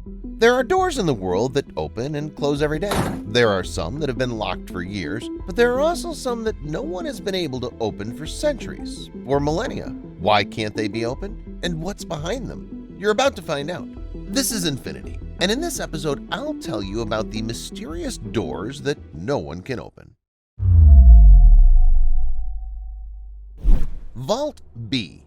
There are doors in the world that open and close every day. There are some that have been locked for years, but there are also some that no one has been able to open for centuries or millennia. Why can't they be opened? And what's behind them? You're about to find out. This is Infinity, and in this episode, I'll tell you about the mysterious doors that no one can open. Vault B.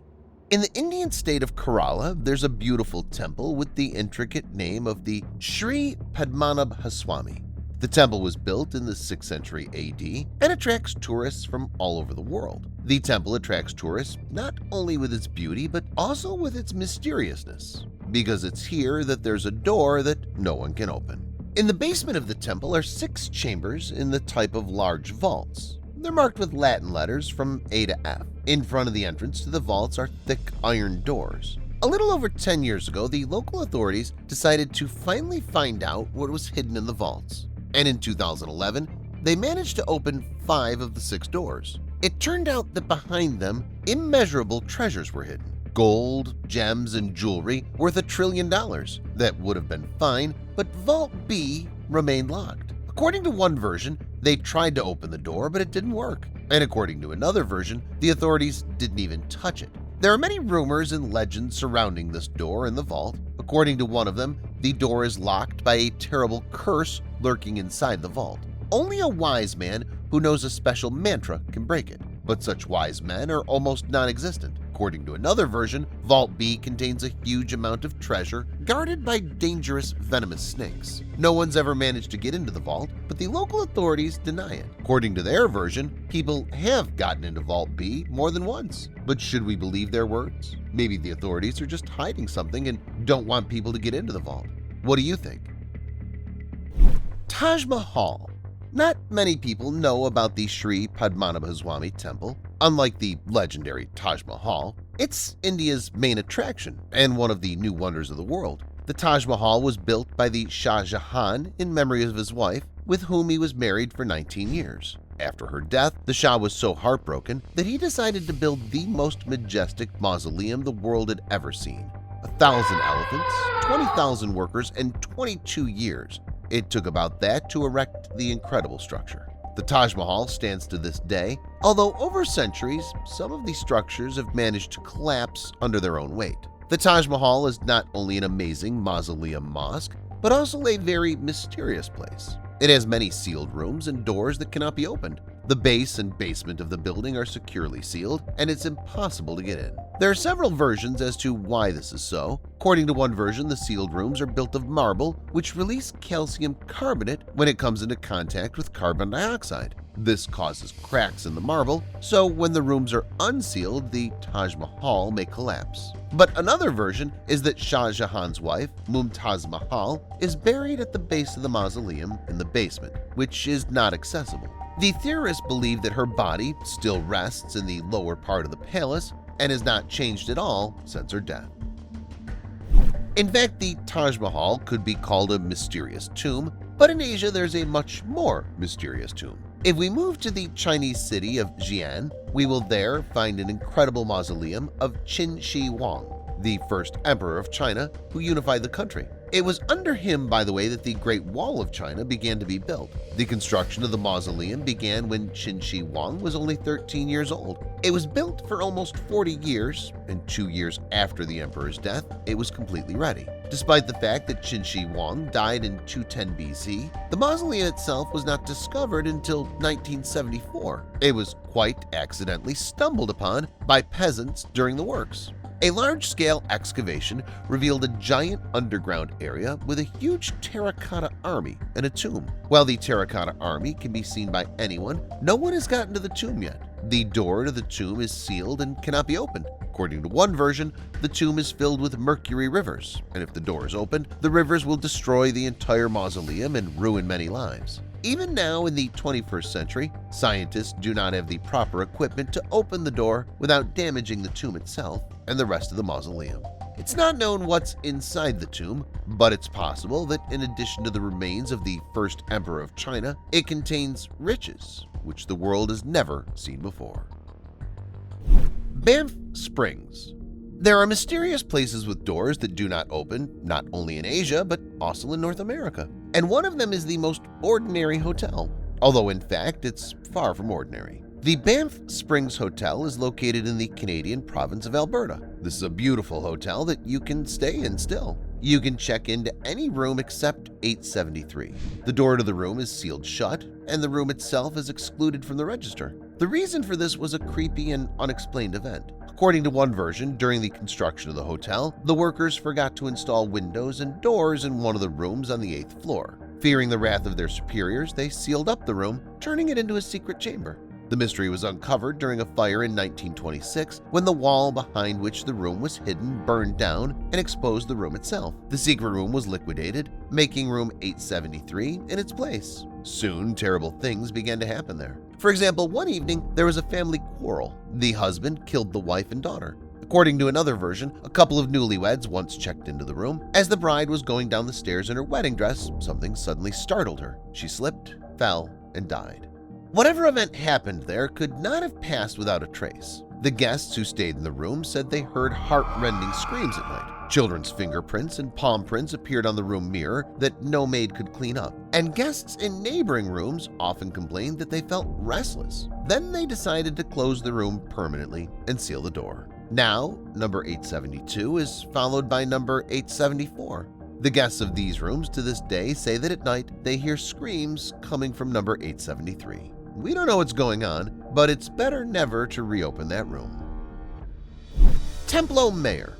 In the Indian state of Kerala, there's a beautiful temple with the intricate name of the Sri Padmanabhaswamy. The temple was built in the 6th century AD and attracts tourists from all over the world. The temple attracts tourists not only with its beauty but also with its mysteriousness, because it's here that there's a door that no one can open. In the basement of the temple are 6 chambers in the type of large vaults. They're marked with Latin letters from A to F. In front of the entrance to the vaults are thick iron doors. A little over 10 years ago, the local authorities decided to finally find out what was hidden in the vaults. And in 2011, they managed to open 5 of the 6 doors. It turned out that behind them, immeasurable treasures were hidden. Gold, gems, and jewelry worth $1 trillion. That would have been fine, but Vault B remained locked. According to one version, they tried to open the door, but it didn't work. And according to another version, the authorities didn't even touch it. There are many rumors and legends surrounding this door in the vault. According to one of them, the door is locked by a terrible curse lurking inside the vault. Only a wise man who knows a special mantra can break it, but such wise men are almost non-existent. According to another version, Vault B contains a huge amount of treasure guarded by dangerous venomous snakes. No one's ever managed to get into the vault, but the local authorities deny it. According to their version, people have gotten into Vault B more than once. But should we believe their words? Maybe the authorities are just hiding something and don't want people to get into the vault. What do you think? Taj Mahal. Not many people know about the Sri Padmanabhaswamy temple. Unlike the legendary Taj Mahal, it's India's main attraction and one of the new wonders of the world. The Taj Mahal was built by the Shah Jahan in memory of his wife, with whom he was married for 19 years. After her death, the Shah was so heartbroken that he decided to build the most majestic mausoleum the world had ever seen. 1,000 elephants, 20,000 workers, and 22 years. It took about that to erect the incredible structure. The Taj Mahal stands to this day, although over centuries, some of these structures have managed to collapse under their own weight. The Taj Mahal is not only an amazing mausoleum mosque, but also a very mysterious place. It has many sealed rooms and doors that cannot be opened. The base and basement of the building are securely sealed, and it's impossible to get in. There are several versions as to why this is so. According to one version, the sealed rooms are built of marble, which release calcium carbonate when it comes into contact with carbon dioxide. This causes cracks in the marble, so when the rooms are unsealed, the Taj Mahal may collapse. But another version is that Shah Jahan's wife, Mumtaz Mahal, is buried at the base of the mausoleum in the basement, which is not accessible. The theorists believe that her body still rests in the lower part of the palace and has not changed at all since her death. In fact, the Taj Mahal could be called a mysterious tomb, but in Asia there's a much more mysterious tomb. If we move to the Chinese city of Xi'an, we will there find an incredible mausoleum of Qin Shi Huang, the first emperor of China who unified the country. It was under him, by the way, that the Great Wall of China began to be built. The construction of the mausoleum began when Qin Shi Huang was only 13 years old. It was built for almost 40 years, and 2 years after the emperor's death, it was completely ready. Despite the fact that Qin Shi Huang died in 210 BC, the mausoleum itself was not discovered until 1974. It was quite accidentally stumbled upon by peasants during the works. A large-scale excavation revealed a giant underground area with a huge terracotta army and a tomb. While the terracotta army can be seen by anyone, no one has gotten to the tomb yet. The door to the tomb is sealed and cannot be opened. According to one version, the tomb is filled with mercury rivers, and if the door is opened, the rivers will destroy the entire mausoleum and ruin many lives. Even now in the 21st century, scientists do not have the proper equipment to open the door without damaging the tomb itself and the rest of the mausoleum. It's not known what's inside the tomb, but it's possible that in addition to the remains of the first emperor of China, it contains riches which the world has never seen before. Banff Springs. There are mysterious places with doors that do not open, not only in Asia, but also in North America. And one of them is the most ordinary hotel, although in fact it's far from ordinary. The Banff Springs Hotel is located in the Canadian province of Alberta. This is a beautiful hotel that you can stay in still. You can check into any room except 873. The door to the room is sealed shut, and the room itself is excluded from the register. The reason for this was a creepy and unexplained event. According to one version, during the construction of the hotel, the workers forgot to install windows and doors in one of the rooms on the 8th floor. Fearing the wrath of their superiors, they sealed up the room, turning it into a secret chamber. The mystery was uncovered during a fire in 1926 when the wall behind which the room was hidden burned down and exposed the room itself. The secret room was liquidated, making room 873 in its place. Soon, terrible things began to happen there. For example, one evening, there was a family quarrel. The husband killed the wife and daughter. According to another version, a couple of newlyweds once checked into the room. As the bride was going down the stairs in her wedding dress, something suddenly startled her. She slipped, fell, and died. Whatever event happened there could not have passed without a trace. The guests who stayed in the room said they heard heart-rending screams at night. Children's fingerprints and palm prints appeared on the room mirror that no maid could clean up, and guests in neighboring rooms often complained that they felt restless. Then they decided to close the room permanently and seal the door. Now, number 872 is followed by number 874. The guests of these rooms to this day say that at night they hear screams coming from number 873. We don't know what's going on, but it's better never to reopen that room. Templo Mayor.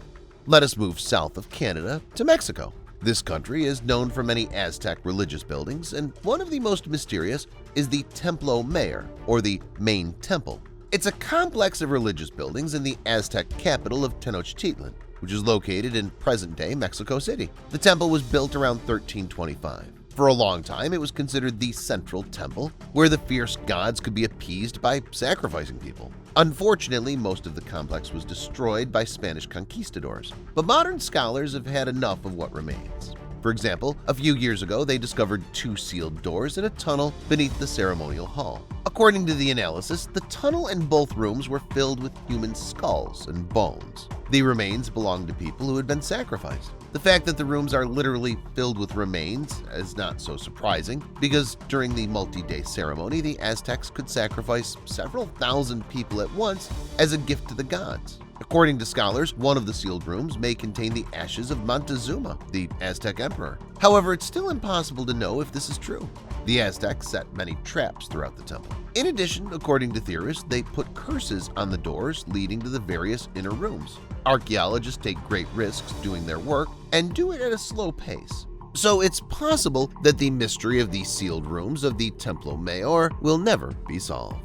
Let us move south of Canada to Mexico. This country is known for many Aztec religious buildings, and one of the most mysterious is the Templo Mayor, or the Main Temple. It's a complex of religious buildings in the Aztec capital of Tenochtitlan, which is located in present-day Mexico City. The temple was built around 1325. For a long time, it was considered the central temple, where the fierce gods could be appeased by sacrificing people. Unfortunately, most of the complex was destroyed by Spanish conquistadors, but modern scholars have had enough of what remains. For example, a few years ago, they discovered 2 sealed doors in a tunnel beneath the ceremonial hall. According to the analysis, the tunnel and both rooms were filled with human skulls and bones. The remains belonged to people who had been sacrificed. The fact that the rooms are literally filled with remains is not so surprising, because during the multi-day ceremony, the Aztecs could sacrifice several thousand people at once as a gift to the gods. According to scholars, one of the sealed rooms may contain the ashes of Montezuma, the Aztec emperor. However, it's still impossible to know if this is true. The Aztecs set many traps throughout the temple. In addition, according to theorists, they put curses on the doors leading to the various inner rooms. Archaeologists take great risks doing their work and do it at a slow pace. So it's possible that the mystery of the sealed rooms of the Templo Mayor will never be solved.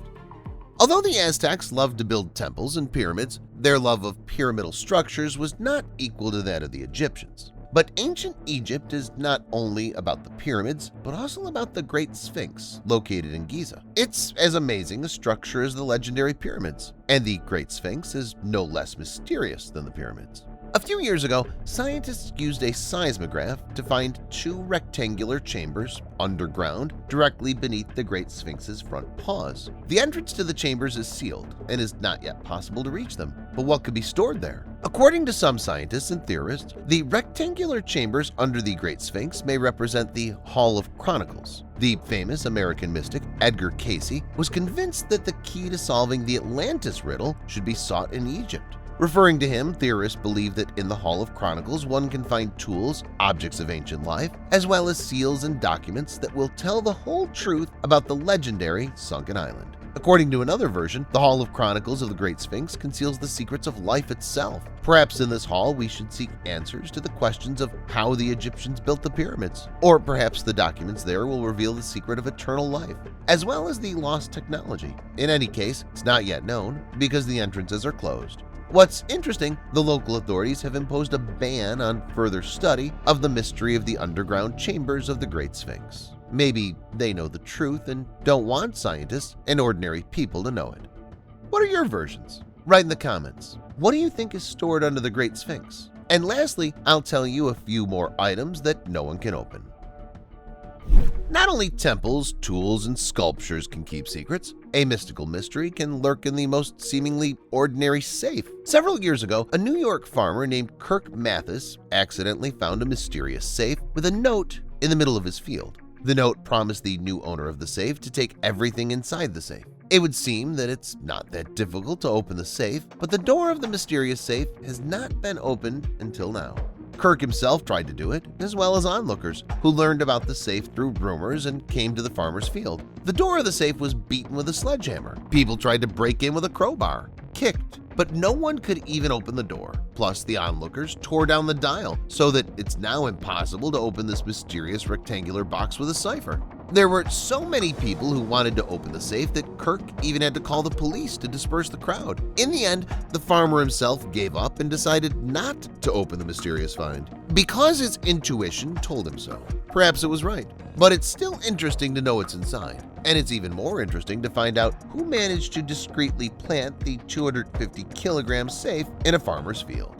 Although the Aztecs loved to build temples and pyramids, their love of pyramidal structures was not equal to that of the Egyptians. But ancient Egypt is not only about the pyramids, but also about the Great Sphinx located in Giza. It's as amazing a structure as the legendary pyramids, and the Great Sphinx is no less mysterious than the pyramids. A few years ago, scientists used a seismograph to find 2 rectangular chambers underground directly beneath the Great Sphinx's front paws. The entrance to the chambers is sealed and is not yet possible to reach them. But what could be stored there? According to some scientists and theorists, the rectangular chambers under the Great Sphinx may represent the Hall of Chronicles. The famous American mystic Edgar Cayce was convinced that the key to solving the Atlantis riddle should be sought in Egypt. Referring to him, theorists believe that in the Hall of Chronicles one can find tools, objects of ancient life, as well as seals and documents that will tell the whole truth about the legendary sunken island. According to another version, the Hall of Chronicles of the Great Sphinx conceals the secrets of life itself. Perhaps in this hall we should seek answers to the questions of how the Egyptians built the pyramids. Or perhaps the documents there will reveal the secret of eternal life, as well as the lost technology. In any case, it's not yet known because the entrances are closed. What's interesting, the local authorities have imposed a ban on further study of the mystery of the underground chambers of the Great Sphinx. Maybe they know the truth and don't want scientists and ordinary people to know it. What are your versions? Write in the comments. What do you think is stored under the Great Sphinx? And lastly, I'll tell you a few more items that no one can open. Not only temples, tools, and sculptures can keep secrets, a mystical mystery can lurk in the most seemingly ordinary safe. Several years ago, a New York farmer named Kirk Mathis accidentally found a mysterious safe with a note in the middle of his field. The note promised the new owner of the safe to take everything inside the safe. It would seem that it's not that difficult to open the safe, but the door of the mysterious safe has not been opened until now. Kirk himself tried to do it, as well as onlookers, who learned about the safe through rumors and came to the farmer's field. The door of the safe was beaten with a sledgehammer. People tried to break in with a crowbar, kicked, but no one could even open the door. Plus, the onlookers tore down the dial so that it's now impossible to open this mysterious rectangular box with a cipher. There were so many people who wanted to open the safe that Kirk even had to call the police to disperse the crowd. In the end, the farmer himself gave up and decided not to open the mysterious find because his intuition told him so. Perhaps it was right, but it's still interesting to know what's inside. And it's even more interesting to find out who managed to discreetly plant the 250-kilogram safe in a farmer's field.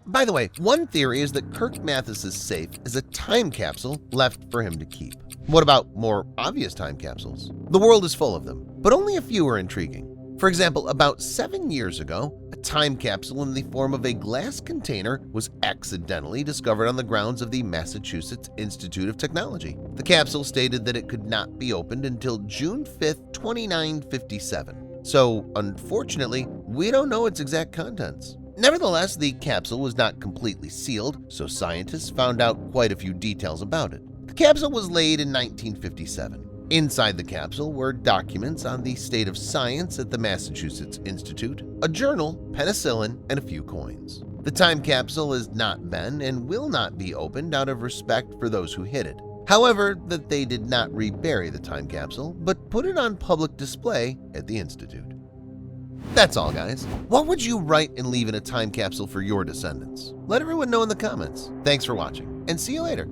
By the way, one theory is that Kirk Mathis's safe is a time capsule left for him to keep. What about more obvious time capsules? The world is full of them, but only a few are intriguing. For example, about 7 years ago, a time capsule in the form of a glass container was accidentally discovered on the grounds of the Massachusetts Institute of Technology. The capsule stated that it could not be opened until June 5, 2957. So, unfortunately, we don't know its exact contents. Nevertheless, the capsule was not completely sealed, so scientists found out quite a few details about it. The capsule was laid in 1957. Inside the capsule were documents on the state of science at the Massachusetts Institute, a journal, penicillin, and a few coins. The time capsule has not been and will not be opened out of respect for those who hid it. However, that they did not rebury the time capsule, but put it on public display at the Institute. That's all, guys. What would you write and leave in a time capsule for your descendants? Let everyone know in the comments. Thanks for watching, and see you later.